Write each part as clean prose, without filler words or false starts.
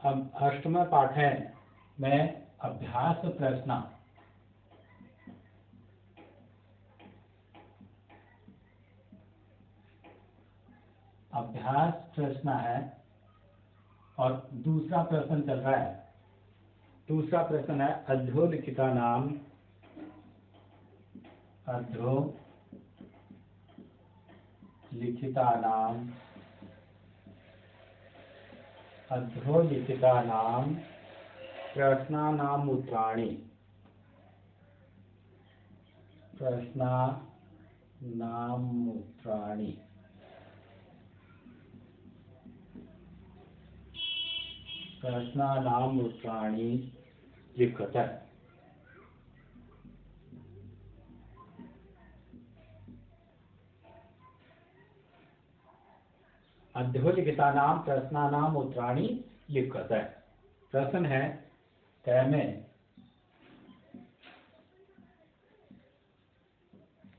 अब अष्टम पाठ में अभ्यास प्रश्न है और दूसरा प्रश्न चल रहा है। दूसरा प्रश्न है अधोलिखितानाम प्रश्नानाम उत्तराणि लिखत है। अधोलिखितानाम प्रश्नानाम उत्तराणि लिखत है। प्रश्न है में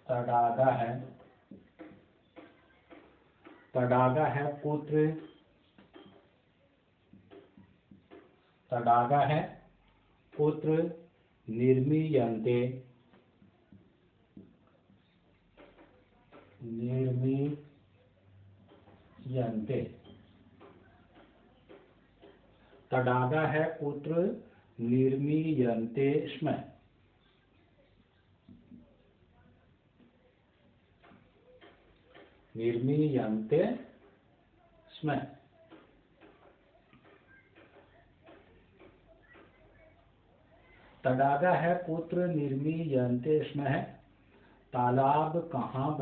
तडागा है पुत्र निर्मीयन्ते तडागा है पुत्र निर्मीयन्ते स्म। तडागा है पुत्र निर्मीयन्ते स्म है तालाब कहाँ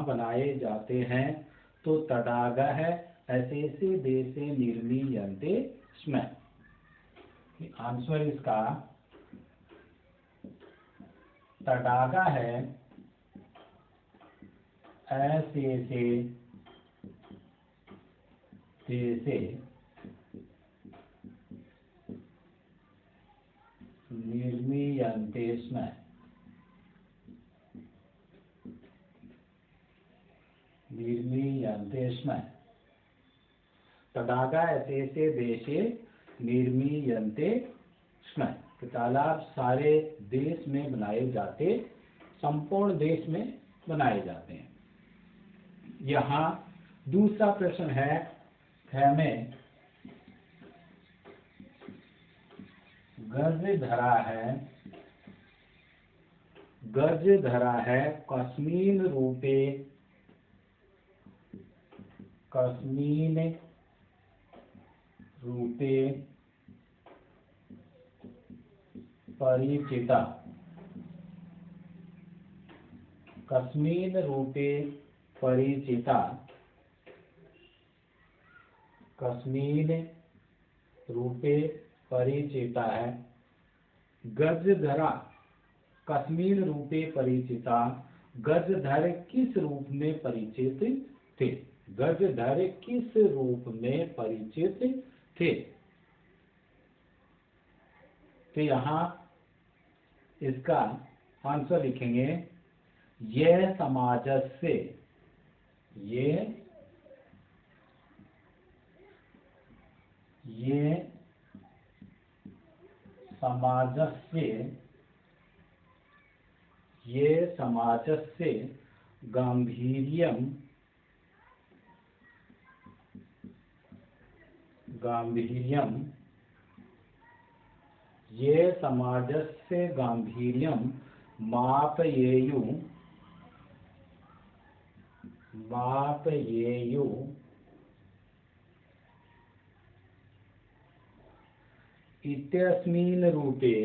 बनाए जाते हैं। तो तडागा है ऐसे देशे निर्मीयन्ते स्म। आंसर इसका तडागा है ऐसे देशे निर्मीयन्ते स्म। तडागा ऐसे देशे निर्मीयन्ते स्म। तालाब सारे देश में बनाए जाते, संपूर्ण देश में बनाए जाते हैं। यहाँ दूसरा प्रश्न है में गज धरा है कस्मिन् रूपे परिचिता। है गजधरा कस्मिन् रूपे परिचिता। गजधर किस रूप में परिचित थे। तो यहाँ इसका आंसर लिखेंगे यह समाजस्य गांभीर्यम मापयेयु इत्यस्मिन् रूपे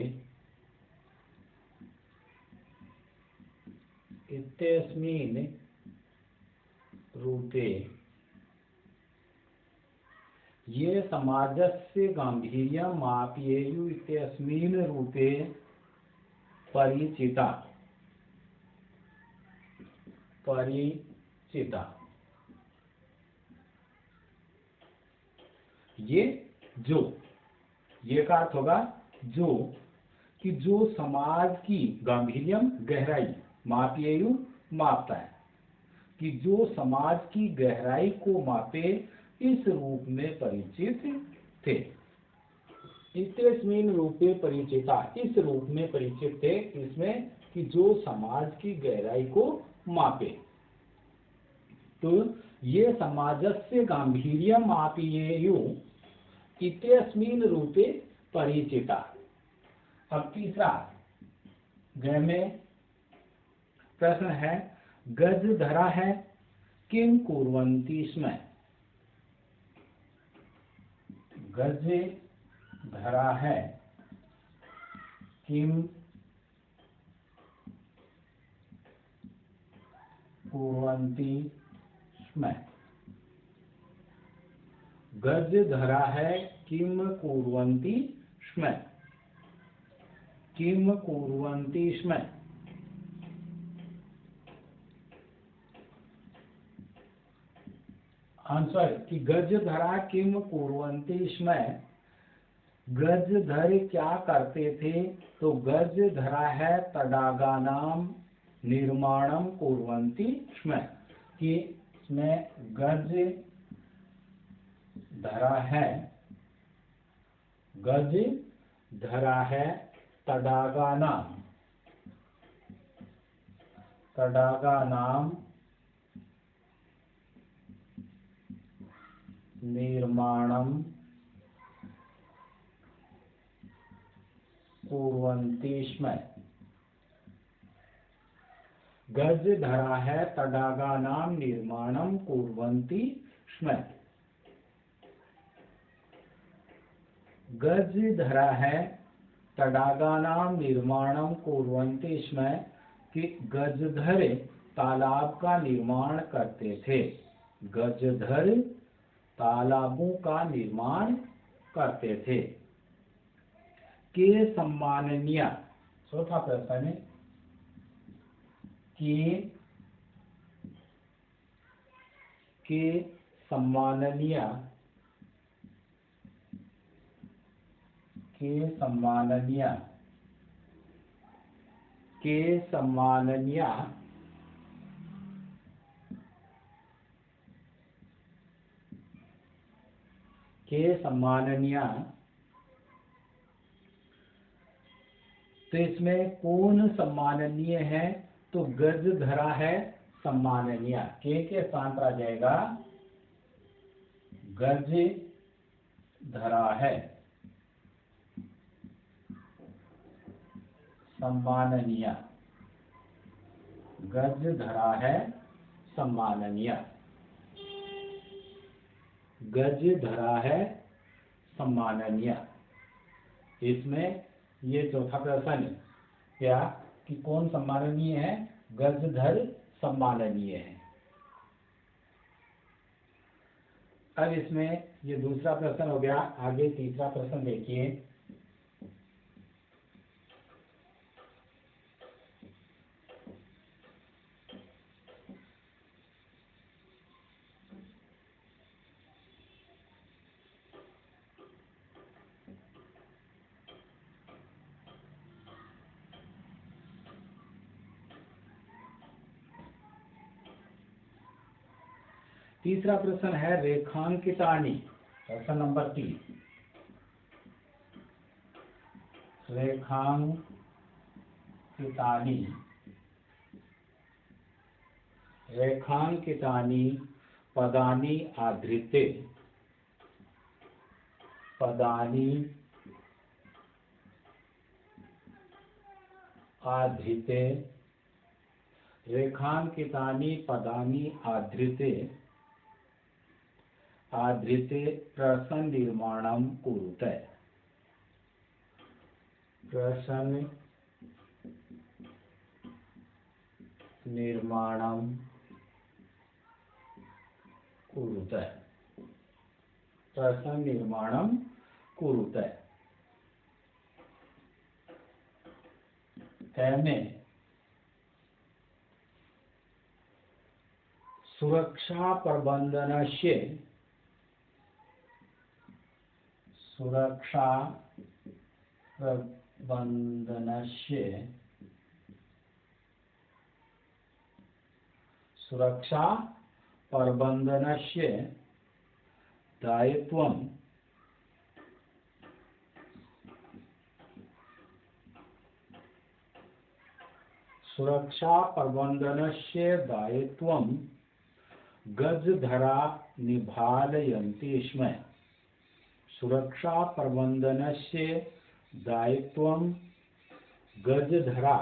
ये समाजस्य गांभीर्यं मापयेयु इत्यस्मिन् रूपे परिचिता। ये का अर्थ होगा जो समाज की गांभीर्यम गहराई मापयेयु मापता है कि जो समाज की गहराई को मापे इस रूप में परिचित थे। इत्यस्मिन् रूपे परिचिता, इस रूप में परिचित थे, इसमें कि जो समाज की गहराई को मापे। तो ये समाजस्य गांभीर्यम् आपियेयुः इत्यस्मिन् रूपे परिचिता। अब तीसरा ग में प्रश्न है, गज धरा है किम कुर्वन्ति स्म। गज धरा है किम कुर्वन्ति स्म। गज धरा है किम कुर्वन्ति स्म। किम कुर्वन्ति स्म। आंसर कि गज धरा किम कुर्वन्ति स्म, गज धर क्या करते थे, तो गज धरा है तडागानाम निर्माणम कुर्वन्ति स्म, कि इसमें गज धरा है, गज धरा है तडागानाम, तडागानाम निर्माणम कुर्वन्ति स्म। गज धरा है तडागानाम निर्माणम कुर्वन्ति स्म। गज धरा है तडागानाम निर्माणम कुर्वन्ति स्म, कि गजधर तालाब का निर्माण करते थे। गजधर तालाबों का निर्माण करते थे। के सम्माननीय, चौथा प्रश्न है, के सम्माननीय, के सम्माननीय, के सम्माननीय, के सम्माननीय, तो इसमें कौन सम्माननीय है, तो गज धरा है सम्माननीय, के स्थान पर आ जाएगा गज धरा है सम्माननीय। गज धरा है सम्माननीय, गज धरा है सम्माननीय। इसमें ये चौथा प्रश्न क्या, कि कौन सम्माननीय है, गजधर सम्माननीय है। अब इसमें ये दूसरा प्रश्न हो गया, आगे तीसरा प्रश्न देखिए। तीसरा प्रश्न है रेखांकितानि, प्रश्न नंबर 3। रेखांकितानि, रेखांकितानि पदानि आधृते, पदानि आधृते, रेखांकितानि पदानि आधृते, आधृते प्रश्न निर्माणम कुरुते। प्रश्न निर्माणम कुरुते, प्रश्न निर्माणम कुरुते। में सुरक्षा प्रबंधनस्य, सुरक्षा प्रबंधनस्य, सुरक्षा प्रबंधनस्य दायित्वं सुरक्षा प्रबंधनस्य दायित्वं गजधरा निभालयन्ति स्म। सुरक्षा प्रबंधनस्य दायित्वं गजधरा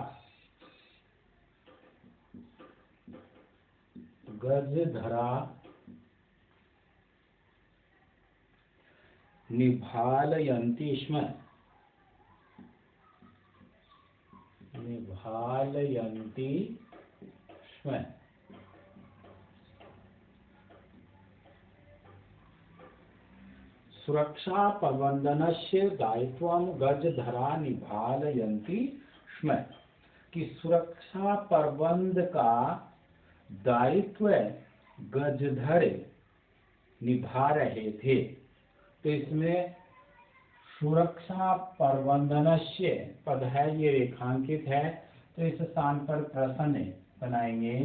निभालयन्ति स्म। सुरक्षा प्रबंधनस्य दायित्वं गजधरा निभालयन्ति स्म, कि सुरक्षा प्रबंध का दायित्व गजधर निभा रहे थे। तो इसमें सुरक्षा प्रबंधनस्य पद है, ये रेखांकित है, तो इस स्थान पर प्रश्न बनाएंगे।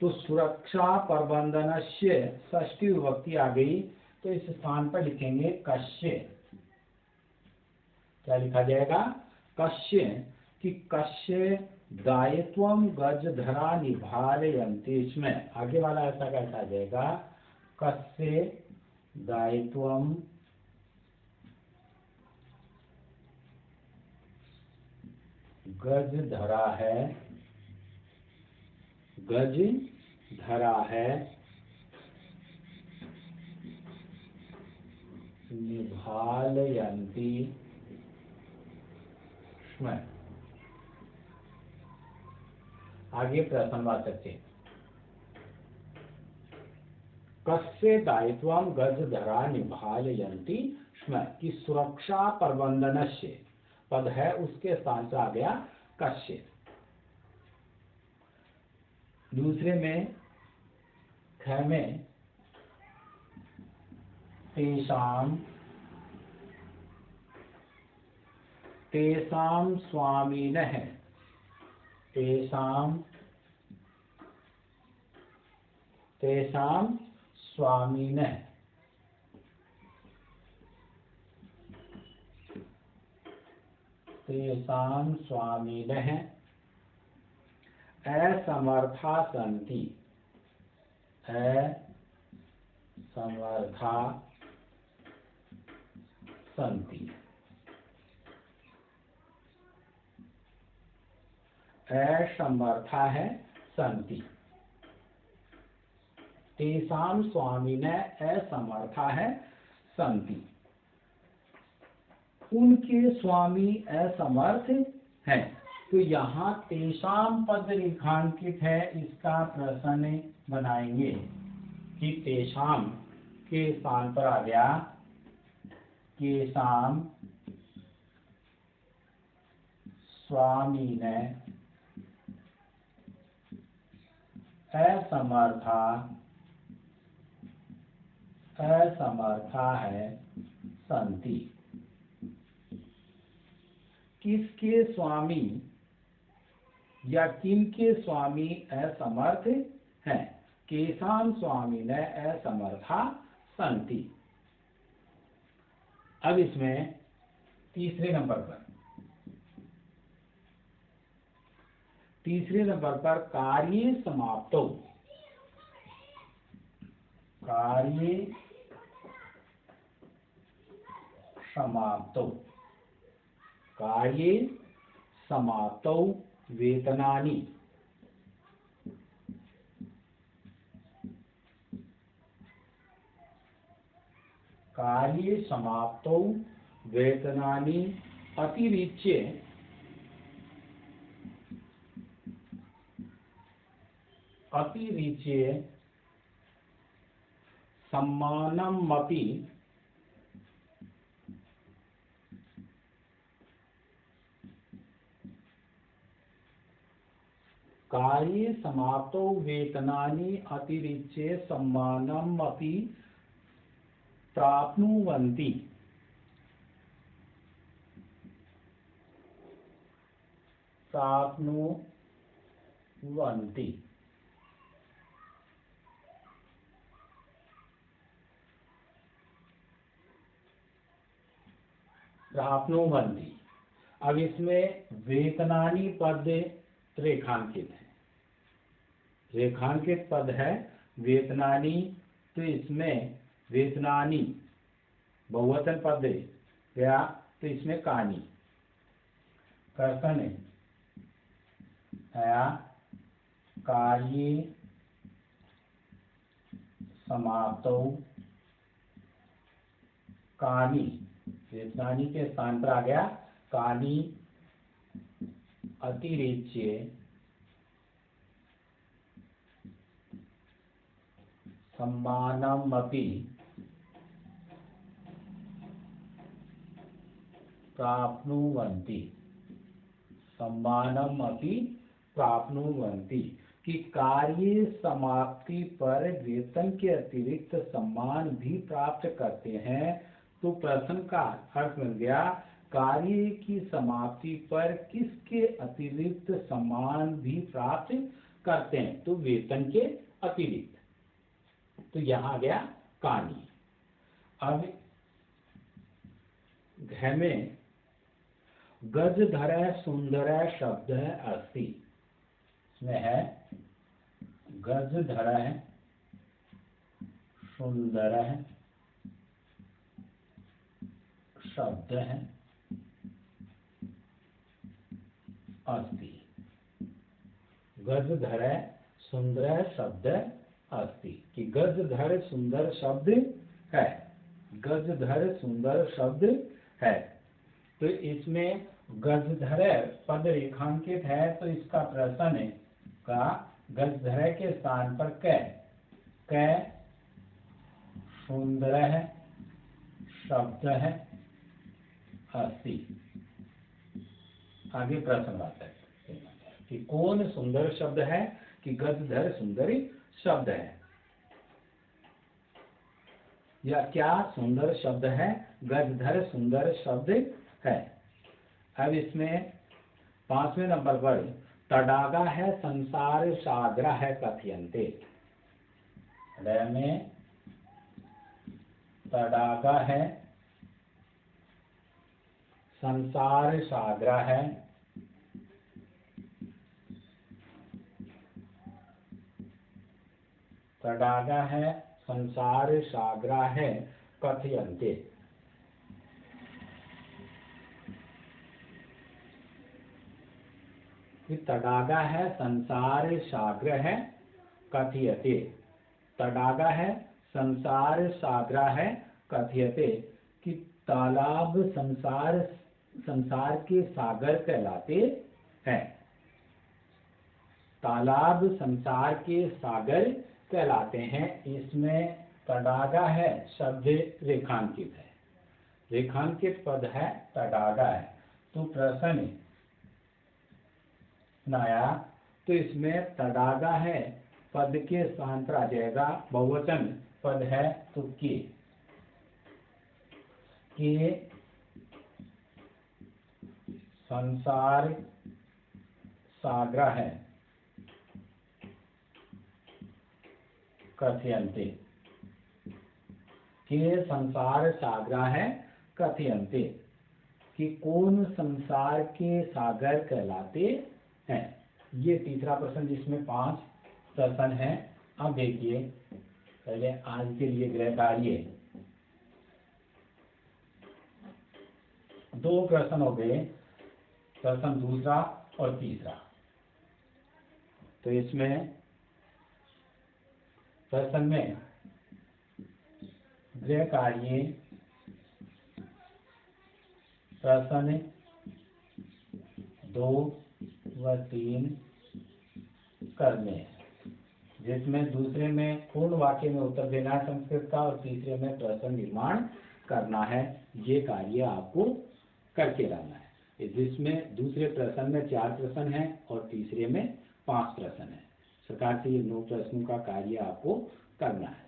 तो सुरक्षा प्रबंधनस्य षष्ठी विभक्ति आ गई, तो इस स्थान पर लिखेंगे कस्य। क्या लिखा जाएगा? कस्य, कि कस्य दायित्वं गजधरा निभालयन्ति स्म। आगे वाला ऐसा कैसा आ जाएगा? कस्य दायित्वं गजधरा है निभालयन्ति स्म। आगे प्रश्नवाचक से कस्य दायित्वं गजधरा निभालयन्ति स्म, कि सुरक्षा प्रबंधनस्य पद है, उसके स्थान पर आ गया कस्य। दूसरे में ख में तेषां स्वामिनः, तेषां स्वामिनः असमर्था सन्ति, असमर्था है सन्ति। तेषां स्वामिनः असमर्था है सन्ति, उनके स्वामी असमर्थ हैं। तो यहाँ तेषां पद रेखांकित है, इसका प्रश्न बनाएंगे कि तेषां के स्थान पर आ गया केषां स्वामिनः असमर्था है सन्ति। किसके स्वामी या किनके स्वामी असमर्थ हैं? केषां स्वामिनः असमर्था सन्ति। अब इसमें तीसरे नंबर पर कार्ये समाप्तौ, कार्ये समाप्तौ वेतनानि, कार्ये समाप्तौ वेतनानि अतिरिच्य सम्मानमपि कार्ये समाप्तौ वेतनानि अतिरिच्य सम्मानमपि प्राप्नुवन्ति। प्राप्नुवन्ति। अब इसमें वेतनानि पद रेखांकित है, रेखांकित पद है वेतनानि, तो इसमें वेतनानि बहुवचन पद गया, तो इसमें कानि। प्रश्न आया कार्ये समाप्तौ कानि, वेतनानि के स्थान पर आ गया कानि अतिरिच्य सम्मानमपि प्राप्नुवन्ति, सम्मानमपि प्राप्नुवन्ति, कि कार्य समाप्ति पर वेतन के अतिरिक्त सम्मान भी प्राप्त करते हैं। तो प्रश्न का अर्थ बन गया कार्य की समाप्ति पर किसके अतिरिक्त सम्मान भी प्राप्त करते हैं, तो वेतन के अतिरिक्त, तो यहाँ आ गया कानी। अब घ में गजधर सुंदर शब्द अस्ति, इसमें है गजधर सुंदर शब्द है अस्ति, गजधर सुंदर शब्द अस्ति, कि गजधर सुंदर शब्द है, गजधर सुंदर शब्द है। तो इसमें गजधर पद रेखांकित है, तो इसका प्रश्न का गजधर के स्थान पर क सुंदर शब्द है अस्ति। आगे प्रश्न आता है कि कौन सुंदर शब्द है, कि गजधर सुंदरी शब्द है, या क्या सुंदर शब्द है, गजधर सुंदर शब्द है। अब इसमें 5वें नंबर पर तडागा है संसार सागरा है कथयन्ते, में तडागा है संसार सागरा है, तडागा है संसार सागरा है कथयन्ते, तडागा है संसार सागर है कथयते, तडागा है संसार सागरा है कथयते, कि तालाब संसार के सागर कहलाते हैं, तालाब संसार के सागर कहलाते हैं। इसमें तडागा है शब्द रेखांकित है, रेखांकित पद है तडागा है। तो प्रश्न आया, तो इसमें तडागा है पद के स्थान पर आ जाएगा, बहुवचन पद है तो के संसार सागरा है कथयन्ते, के संसार सागरा है कथयन्ते, कि कौन संसार के सागर कहलाते हैं। ये तीसरा प्रश्न, जिसमें 5 प्रश्न हैं। अब देखिए पहले आज के लिए गृह कार्य 2 प्रश्न हो गए, प्रश्न दूसरा और तीसरा। तो इसमें प्रश्न में गृह कार्य प्रश्न 2 व 3 करने हैं, जिसमें दूसरे में पूर्ण वाक्य में उत्तर देना है संस्कृत का, और तीसरे में प्रश्न निर्माण करना है। ये कार्य आपको करके लाना है, जिसमें दूसरे प्रश्न में 4 प्रश्न हैं और तीसरे में 5 प्रश्न हैं। सरकार से ये 9 प्रश्नों का कार्य आपको करना है।